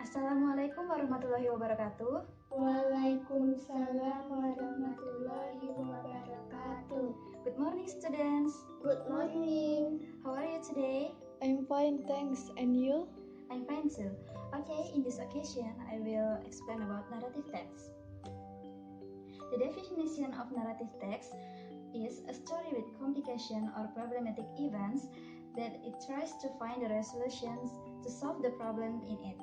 Assalamualaikum warahmatullahi wabarakatuh. Waalaikumsalam warahmatullahi wabarakatuh. Good morning, students. Good morning. How are you today? I'm fine, thanks. And you? I'm fine too. Okay, in this occasion, I will explain about narrative text. The definition of narrative text is a story with complication or problematic events that it tries to find the resolutions to solve the problem in it.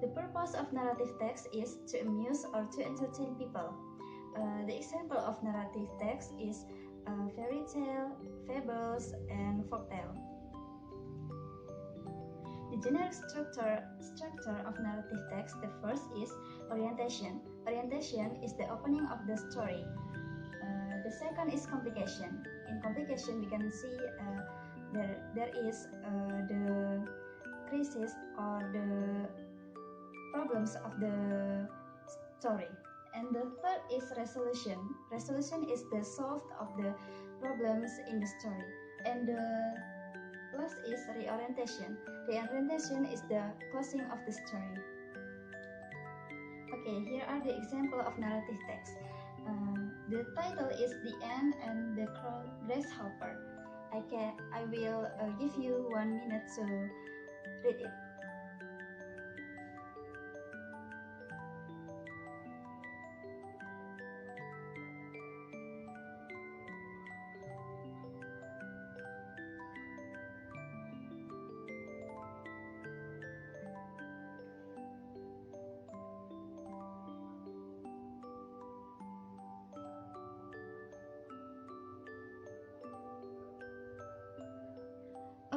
The purpose of narrative text is to amuse or to entertain people. The example of narrative text is fairy tale, fables, and folktale. The generic structure of narrative text, the first is orientation. Orientation is the opening of the story. The second is complication. In complication, we can see there is the crisis or the problems of the story. And the third is resolution. Resolution is the solve of the problems in the story. And the last is reorientation. Reorientation is the closing of the story. Okay, here are the example of narrative text. The title is The Ant and the Grasshopper. I will give you 1 minute to read it.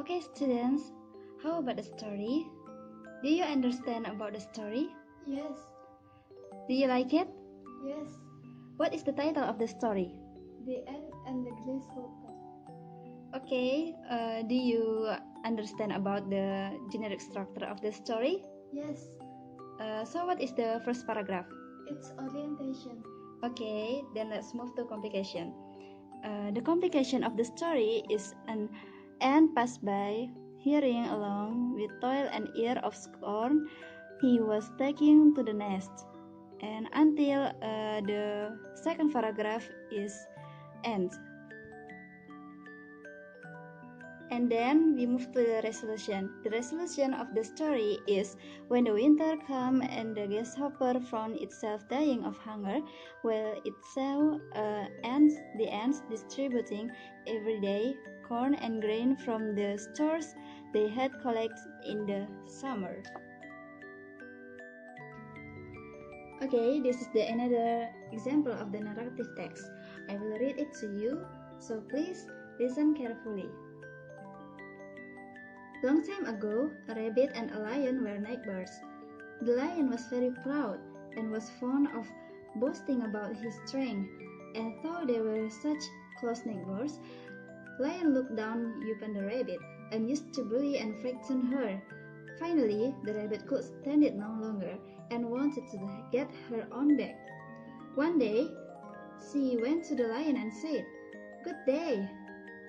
Okay, students, how about the story? Do you understand about the story? Yes. Do you like it? Yes. What is the title of the story? The Ant and the Grasshopper. Okay, do you understand about the generic structure of the story? Yes. So what is the first paragraph? It's orientation. Okay, then let's move to complication. The complication of the story is an ant passed by, hearing along with toil and ear of scorn, he was taken to the nest. And until the second paragraph is end. And then we move to the resolution. The resolution of the story is when the winter come and the grasshopper found itself dying of hunger, while it saw the ants distributing every day corn and grain from the stores they had collected in the summer. Okay, this is another example of the narrative text. I will read it to you, so please listen carefully. Long time ago, a rabbit and a lion were neighbors. The lion was very proud and was fond of boasting about his strength, and though they were such close neighbors, Lion looked down upon the rabbit and used to bully and frighten her. Finally, the rabbit could stand it no longer and wanted to get her own back. One day, she went to the lion and said, "Good day,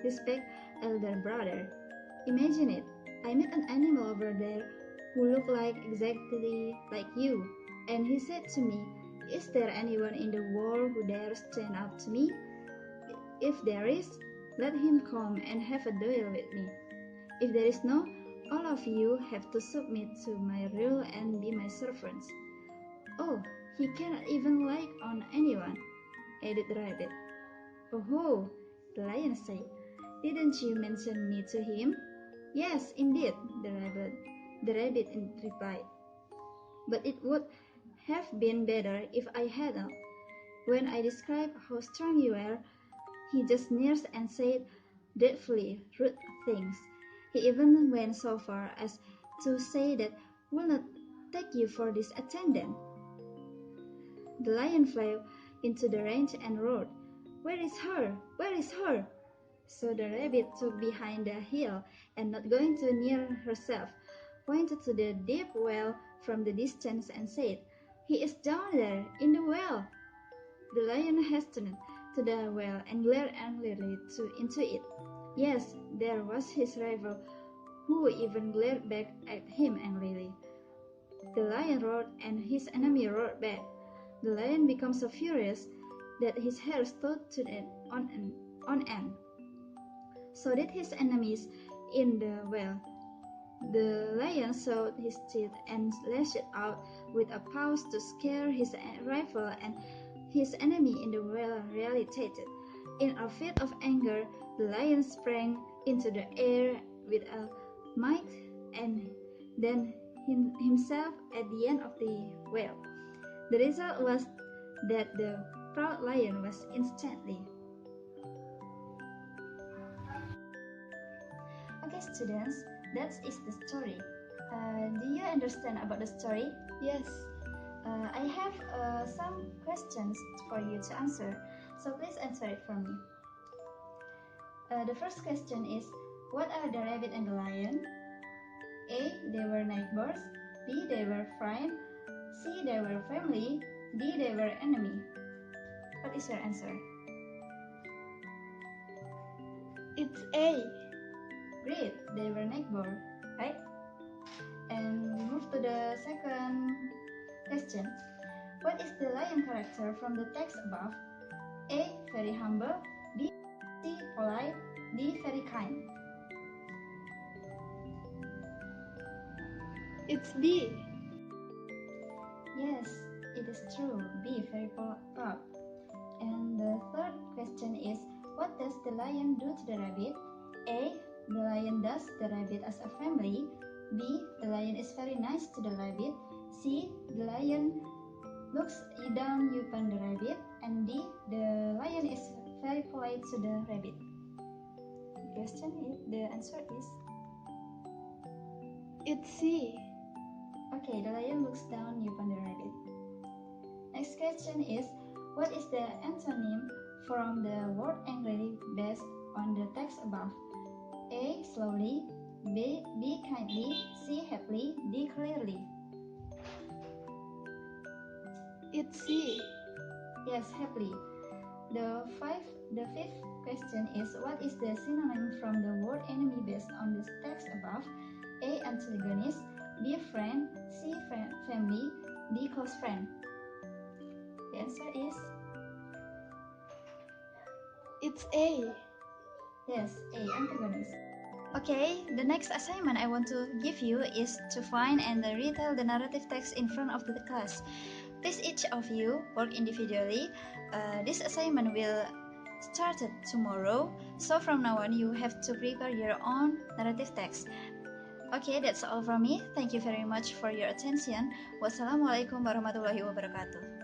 respect elder brother. Imagine it, I met an animal over there who looked exactly like you, and he said to me, 'Is there anyone in the world who dares stand up to me? If there is, let him come and have a duel with me. If there is no, all of you have to submit to my rule and be my servants.' 'Oh, he cannot even like on anyone,' added the rabbit. 'Oh,' the lion said, 'didn't you mention me to him?' 'Yes, indeed,' the rabbit replied. 'But it would have been better if I hadn't. When I described how strong you are, he just sneers and said dreadfully rude things. He even went so far as to say that will not take you for this attendant.' The lion flew into the range and roared, 'Where is her? Where is her?' So the rabbit took behind the hill and, not going too near herself, pointed to the deep well from the distance and said, 'He is down there in the well.' The lion hastened to the well and glared angrily into it. Yes, there was his rival, who even glared back at him angrily. The lion roared and his enemy roared back. The lion becomes so furious that his hair stood on end. So did his enemies in the well. The lion showed his teeth and lashed out with a paw to scare his rival, and his enemy in the well retaliated. In a fit of anger, the lion sprang into the air with a might and then himself at the end of the well. The result was that the proud lion was instantly. Okay, students, that is the story. Do you understand about the story? Yes. I have some questions for you to answer, so please answer it for me. The first question is, what are the rabbit and the lion? A. They were neighbors. B. They were friends. C. They were family. D. They were enemy. What is your answer? It's A. Great, they were neighbor, right? And we move to the second question. What is the lion character from the text above? A. Very humble. B. Polite. D. Very kind. It's B. Yes, it is true. B. Very proud. And the third question is, what does the lion do to the rabbit? A. The lion does the rabbit as a family. B. The lion is very nice to the rabbit. C. The lion looks down upon the rabbit. And D. The lion is very polite to the rabbit. The answer is? It's C. Okay, the lion looks down upon the rabbit. Next question is, what is the antonym from the word angry based on the text above? A. Slowly. B. Kindly. C. Happily. D. Clearly. It's C. Yes, happily. The fifth question is, what is the synonym from the word enemy based on the text above? A. Antagonist. B. Friend. C. Family. D. Close friend. The answer is? It's A. Yes, A. Antagonist. Okay, the next assignment I want to give you is to find and retell the narrative text in front of the class. Please each of you work individually. This assignment will start tomorrow, so from now on you have to prepare your own narrative text. Okay, that's all from me. Thank you very much for your attention. Wassalamualaikum warahmatullahi wabarakatuh.